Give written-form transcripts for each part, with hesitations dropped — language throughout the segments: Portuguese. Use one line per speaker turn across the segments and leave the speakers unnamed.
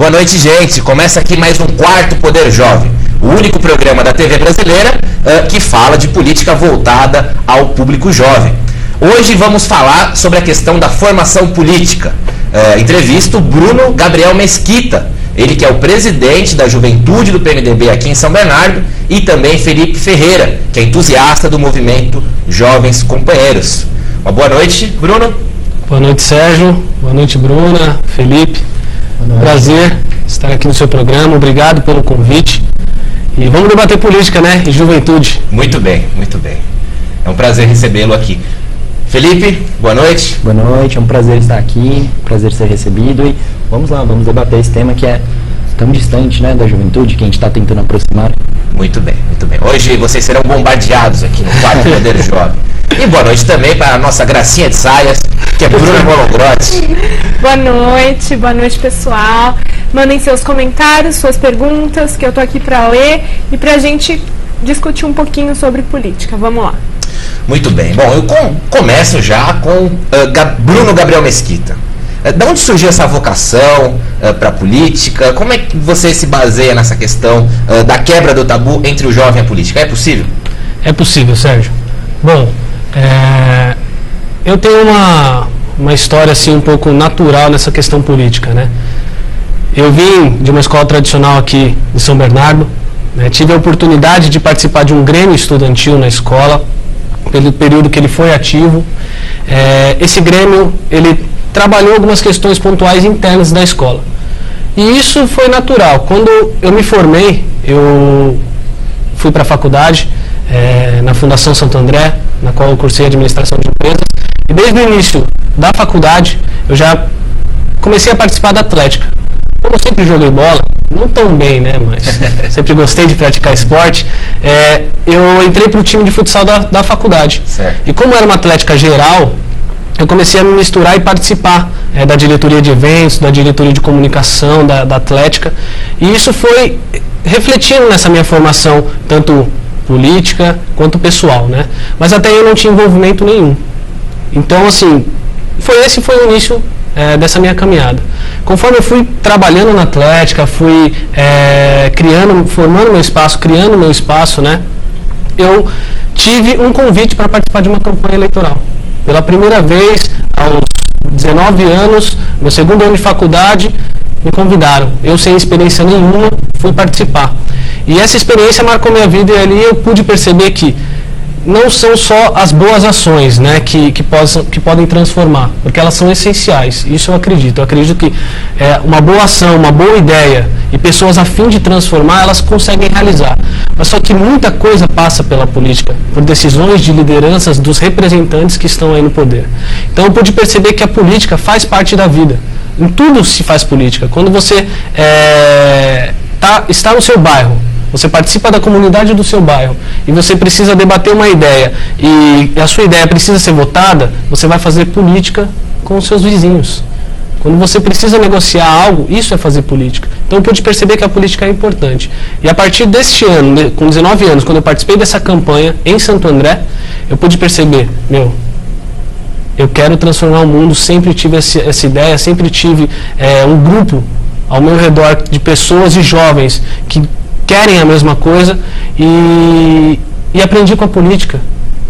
Boa noite, gente. Começa aqui mais um Quarto Poder Jovem, o único programa da TV brasileira que fala de política voltada ao público jovem. Hoje vamos falar sobre a questão da formação política. Entrevista o Bruno Gabriel Mesquita, ele que é o presidente da Juventude do PMDB aqui em São Bernardo, e também Felipe Ferreira, que é entusiasta do movimento Jovens Companheiros. Uma boa noite, Bruno.
Boa noite, Sérgio. Boa noite, Bruna, Felipe. Prazer estar aqui no seu programa. Obrigado pelo convite. E vamos debater política, né? E juventude.
Muito bem, muito bem. É um prazer recebê-lo aqui. Felipe, boa noite.
Boa noite, é um prazer estar aqui, prazer ser recebido. E vamos lá, vamos debater esse tema que é tão distante, né, da juventude, que a gente está tentando aproximar.
Muito bem, muito bem. Hoje vocês serão bombardeados aqui no Quarto Poder Jovem. E boa noite também para a nossa gracinha de saias, que é Bruna Molongrotti.
Boa noite pessoal. Mandem seus comentários, suas perguntas, que eu tô aqui para ler e pra gente discutir um pouquinho sobre política. Vamos lá.
Muito bem. Bom, eu começo já com Bruno Gabriel Mesquita. De onde surgiu essa vocação para a política? Como é que você se baseia nessa questão da quebra do tabu entre o jovem e a política? É possível?
É possível, Sérgio. Bom, eu tenho uma história assim um pouco natural nessa questão política, né? Eu vim de uma escola tradicional aqui em São Bernardo, né? Tive a oportunidade de participar de um grêmio estudantil na escola, pelo período que ele foi ativo. Esse grêmio, ele trabalhou algumas questões pontuais internas da escola. E isso foi natural. Quando eu me formei, eu fui para a faculdade, na Fundação Santo André, na qual eu cursei Administração de Empresas. E desde o início da faculdade, eu já comecei a participar da atlética. Como eu sempre joguei bola, não tão bem, né, mas sempre gostei de praticar esporte, eu entrei para o time de futsal da faculdade.
Certo.
E como era uma atlética geral, eu comecei a me misturar e participar da diretoria de eventos, da diretoria de comunicação, da atlética. E isso foi refletindo nessa minha formação, tanto política quanto pessoal, né? Mas até eu não tinha envolvimento nenhum. Então, assim, esse foi o início dessa minha caminhada. Conforme eu fui trabalhando na atlética, fui formando meu espaço, criando meu espaço, né? Eu tive um convite para participar de uma campanha eleitoral. Pela primeira vez, aos 19 anos, meu segundo ano de faculdade, me convidaram. Eu, sem experiência nenhuma, fui participar. E essa experiência marcou minha vida e ali eu pude perceber que não são só as boas ações, né, que podem transformar, porque elas são essenciais. Isso eu acredito. Eu acredito que uma boa ação, uma boa ideia e pessoas a fim de transformar, elas conseguem realizar. Mas só que muita coisa passa pela política, por decisões de lideranças dos representantes que estão aí no poder. Então eu pude perceber que a política faz parte da vida. Em tudo se faz política. Quando você está no seu bairro, você participa da comunidade do seu bairro e você precisa debater uma ideia e a sua ideia precisa ser votada, você vai fazer política com os seus vizinhos. Quando você precisa negociar algo, isso é fazer política. Então eu pude perceber que a política é importante. E a partir deste ano, com 19 anos, quando eu participei dessa campanha em Santo André, eu pude perceber, eu quero transformar o mundo, sempre tive essa ideia, sempre tive um grupo ao meu redor de pessoas e jovens que querem a mesma coisa e aprendi com a política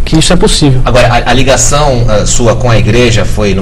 que isso é possível.
Agora, a ligação sua com a igreja foi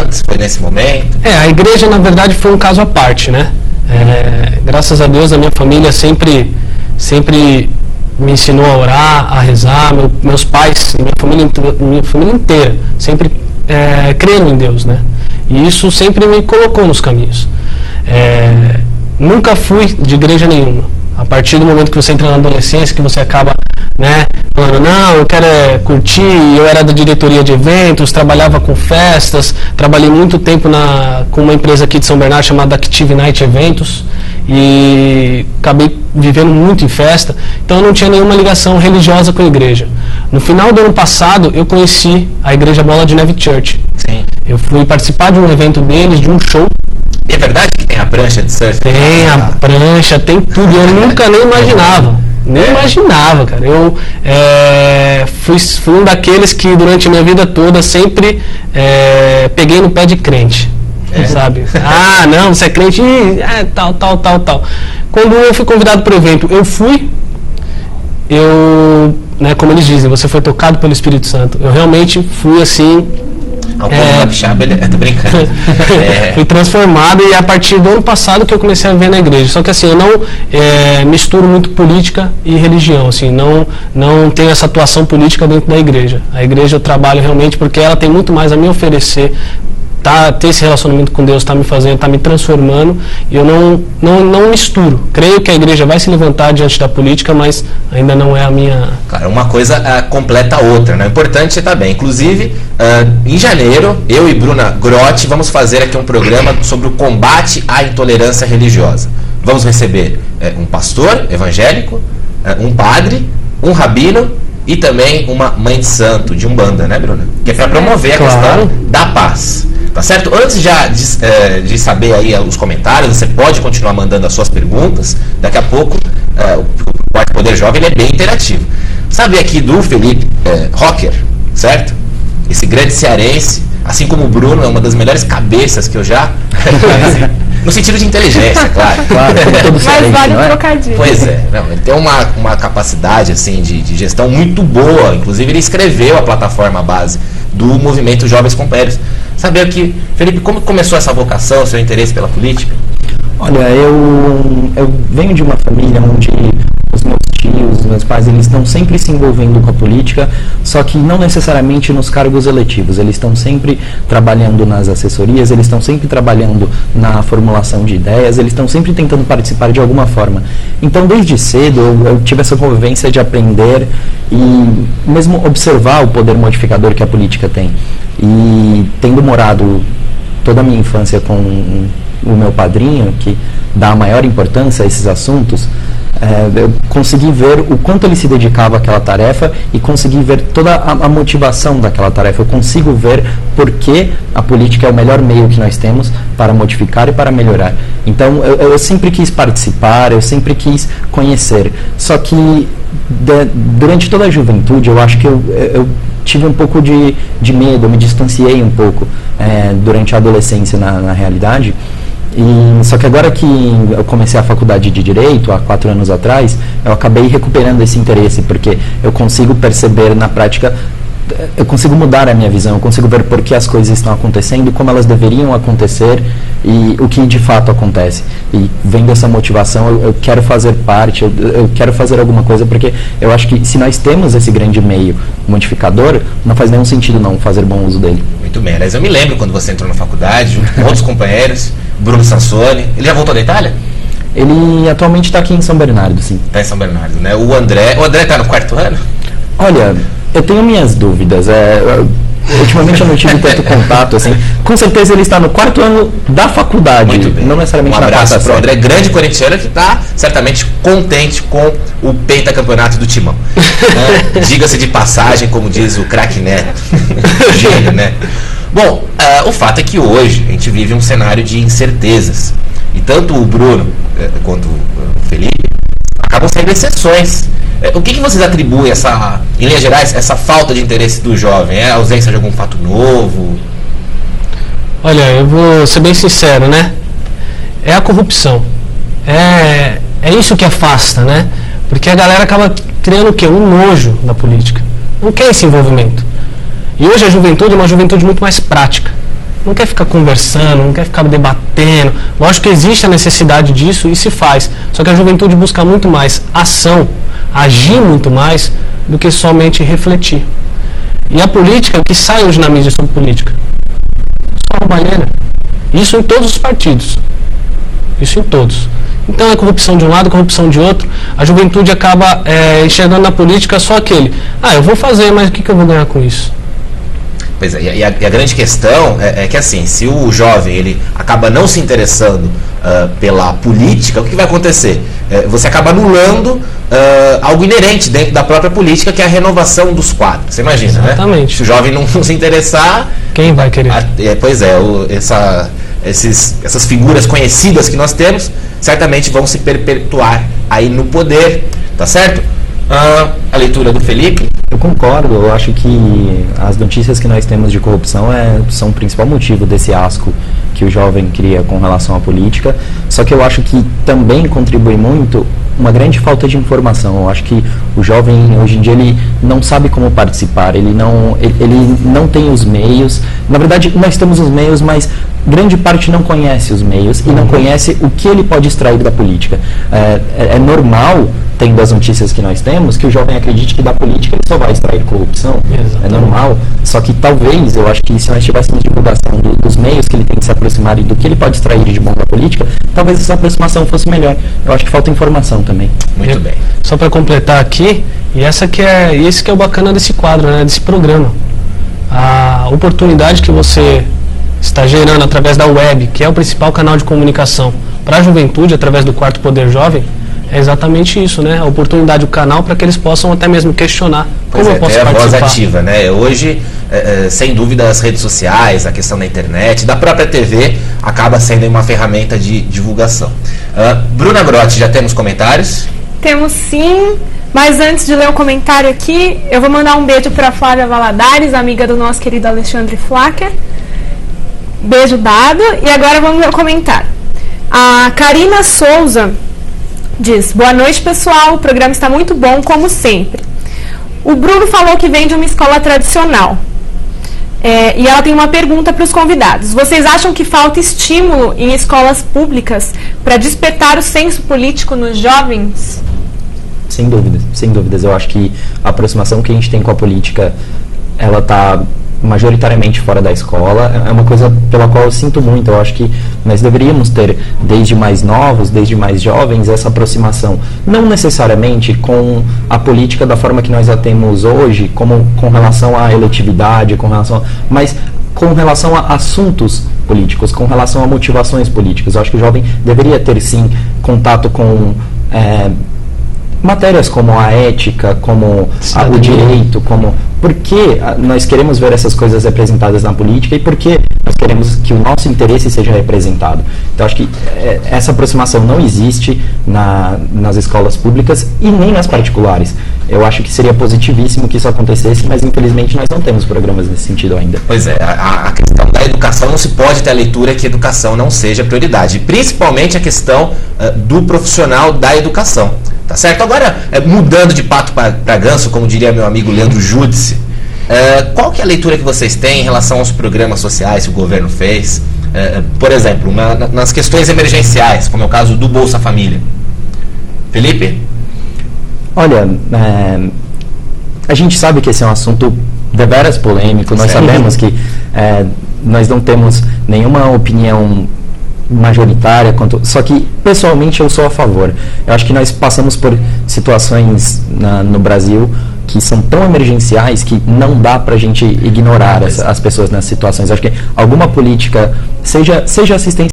antes, foi nesse momento?
A igreja, na verdade, foi um caso à parte, né? Graças a Deus, a minha família sempre me ensinou a orar, a rezar, meus pais, minha família inteira, sempre creram em Deus, né? E isso sempre me colocou nos caminhos. Nunca fui de igreja nenhuma. A partir do momento que você entra na adolescência, que você acaba, né, falando, não, eu quero curtir, eu era da diretoria de eventos, trabalhava com festas, trabalhei muito tempo com uma empresa aqui de São Bernardo chamada Active Night Eventos e acabei vivendo muito em festa, então eu não tinha nenhuma ligação religiosa com a igreja. No final do ano passado, eu conheci a Igreja Bola de Neve Church.
Sim.
Eu fui participar de um evento deles, de um show.
E é verdade que tem a prancha de surf?
Tem a prancha, tem tudo. Eu nunca nem imaginava. Nem imaginava, cara. Eu fui um daqueles que durante a minha vida toda sempre peguei no pé de crente. sabe? Ah, não, você é crente, tal. Quando eu fui convidado para o evento, eu fui, né, como eles dizem, você foi tocado pelo Espírito Santo. Eu realmente fui assim...
tô brincando.
Fui transformado, e a partir do ano passado que eu comecei a ver na igreja. Só que assim, eu não misturo muito política e religião, assim, não tenho essa atuação política dentro da igreja. A igreja eu trabalho realmente porque ela tem muito mais a me oferecer. Ter esse relacionamento com Deus está me fazendo, está me transformando, e eu não misturo. Creio que a igreja vai se levantar diante da política, mas ainda não é a minha...
Claro, uma coisa completa a outra, né? O importante é estar bem. Inclusive, em janeiro, eu e Bruna Grotti vamos fazer aqui um programa sobre o combate à intolerância religiosa. Vamos receber um pastor evangélico, um padre, um rabino e também uma mãe de santo de Umbanda, né, Bruna? Que é para promover a questão da paz. Tá certo? Antes já de saber aí os comentários, você pode continuar mandando as suas perguntas. Daqui a pouco, o Quarto Poder Jovem ele é bem interativo. Sabe aqui do Felipe Rocker, certo? Esse grande cearense, assim como o Bruno, é uma das melhores cabeças que eu já conheci. No sentido de inteligência, claro.
Mas vale um trocadilho.
Pois é, ele tem uma capacidade assim, de gestão muito boa. Inclusive, ele escreveu a plataforma base do movimento Jovens Companheiros. Saber aqui, Felipe, como começou essa vocação, seu interesse pela política?
Olha, eu venho de uma família onde os meus tios, meus pais, eles estão sempre se envolvendo com a política, só que não necessariamente nos cargos eletivos. Eles estão sempre trabalhando nas assessorias, eles estão sempre trabalhando na formulação de ideias, eles estão sempre tentando participar de alguma forma. Então, desde cedo, eu tive essa convivência de aprender e mesmo observar o poder modificador que a política tem. E tendo morado toda a minha infância com o meu padrinho, que dá a maior importância a esses assuntos, eu consegui ver o quanto ele se dedicava àquela tarefa e consegui ver toda a motivação daquela tarefa. Eu consigo ver por que a política é o melhor meio que nós temos para modificar e para melhorar. Então, eu sempre quis participar, eu sempre quis conhecer. Só que, durante toda a juventude, eu acho que eu tive um pouco de medo, eu me distanciei um pouco durante a adolescência, na realidade. Só que agora que eu comecei a faculdade de Direito, há 4 anos atrás, eu acabei recuperando esse interesse, porque eu consigo perceber na prática, eu consigo mudar a minha visão, eu consigo ver por que as coisas estão acontecendo, como elas deveriam acontecer e o que de fato acontece. E vendo essa motivação, eu quero fazer parte, eu quero fazer alguma coisa, porque eu acho que se nós temos esse grande meio modificador, não faz nenhum sentido não fazer bom uso dele.
Muito bem, aliás, eu me lembro quando você entrou na faculdade, junto com outros companheiros, Bruno Sansoni. Ele já voltou da Itália?
Ele atualmente está aqui em São Bernardo, sim.
Está em São Bernardo, né? O André está no 4º ano?
Olha, eu tenho minhas dúvidas. Ultimamente eu não tive tanto contato, assim. Com certeza ele está no 4º ano da faculdade. Muito bem. Não necessariamente
na quarta série. Um abraço para o André, grande corintiano, que está certamente contente com o pentacampeonato do Timão. Diga-se de passagem, como diz o craque Neto. Gênio, né? Bom, o fato é que hoje a gente vive um cenário de incertezas. E tanto o Bruno quanto o Felipe acabam sendo exceções. O que vocês atribuem, em linhas gerais, essa falta de interesse do jovem? É a ausência de algum fato novo?
Olha, eu vou ser bem sincero, né? É a corrupção. É isso que afasta, né? Porque a galera acaba criando o quê? Um nojo da política. Não quer esse envolvimento. E hoje a juventude é uma juventude muito mais prática. Não quer ficar conversando, não quer ficar debatendo. Lógico que existe a necessidade disso e se faz. Só que a juventude busca muito mais ação, agir muito mais do que somente refletir. E a política, o que sai hoje na mídia sobre política? Só roubalheira. Isso em todos os partidos. Isso em todos. Então é corrupção de um lado, corrupção de outro. A juventude acaba enxergando na política só aquele. Eu vou fazer, mas o que eu vou ganhar com isso?
Pois é, e a grande questão é que assim, se o jovem ele acaba não se interessando pela política, o que vai acontecer? Você acaba anulando algo inerente dentro da própria política, que é a renovação dos quadros. Você imagina,
exatamente,
né? Se o jovem não se interessar...
Quem vai querer?
Pois é, essas figuras conhecidas que nós temos, certamente vão se perpetuar aí no poder, tá certo? A leitura do Felipe.
Eu concordo, eu acho que as notícias que nós temos de corrupção são o principal motivo desse asco que o jovem cria com relação à política, só que eu acho que também contribui muito uma grande falta de informação. Eu acho que o jovem, hoje em dia, ele não sabe como participar, ele não tem os meios. Na verdade, nós temos os meios, mas grande parte não conhece os meios e não conhece o que ele pode extrair da política. É normal, tendo as notícias que nós temos, que o jovem acredite que da política ele só vai extrair corrupção. Exatamente. É normal, só que talvez, eu acho que se nós tivéssemos divulgação dos meios que ele tem que se aproximar e do que ele pode extrair de bom da política, talvez essa aproximação fosse melhor. Eu acho que falta informação também.
Muito bem.
Só para completar aqui, esse que é o bacana desse quadro, né, desse programa. A oportunidade que você está gerando através da web, que é o principal canal de comunicação para a juventude, através do Quarto Poder Jovem, é exatamente isso, né? A oportunidade, o canal, para que eles possam até mesmo questionar como eu posso participar.
A voz ativa, né? Hoje, sem dúvida, as redes sociais, a questão da internet, da própria TV, acaba sendo uma ferramenta de divulgação. Bruna Grotti, já temos comentários?
Temos sim, mas antes de ler o comentário aqui, eu vou mandar um beijo para Flávia Valadares, amiga do nosso querido Alexandre Flacker. Beijo dado. E agora vamos ler o comentário. A Karina Souza diz: boa noite, pessoal, o programa está muito bom, como sempre. O Bruno falou que vem de uma escola tradicional. E ela tem uma pergunta para os convidados. Vocês acham que falta estímulo em escolas públicas para despertar o senso político nos jovens?
Sem dúvidas, sem dúvidas. Eu acho que a aproximação que a gente tem com a política, ela está majoritariamente fora da escola. É uma coisa pela qual eu sinto muito. Eu acho que nós deveríamos ter, desde mais novos, desde mais jovens, essa aproximação, não necessariamente com a política da forma que nós a temos hoje, como com relação à eletividade, mas com relação a assuntos políticos, com relação a motivações políticas. Eu acho que o jovem deveria ter, sim, contato com matérias como a ética, como o direito, como por que nós queremos ver essas coisas representadas na política e por que nós queremos que o nosso interesse seja representado. Então, acho que essa aproximação não existe nas escolas públicas e nem nas particulares. Eu acho que seria positivíssimo que isso acontecesse, mas infelizmente nós não temos programas nesse sentido ainda.
Pois é, a questão da educação, não se pode ter a leitura que a educação não seja prioridade, principalmente a questão do profissional da educação. Tá certo? Agora, mudando de pato para ganso, como diria meu amigo Leandro Júdice, qual que é a leitura que vocês têm em relação aos programas sociais que o governo fez? Por exemplo, nas questões emergenciais, como é o caso do Bolsa Família. Felipe?
Olha, a gente sabe que esse é um assunto deveras polêmico. Nós sabemos que nós não temos nenhuma opinião majoritária, só que pessoalmente eu sou a favor. Eu acho que nós passamos por situações no Brasil que são tão emergenciais que não dá pra gente ignorar as pessoas nessas situações. Eu acho que alguma política, seja assistência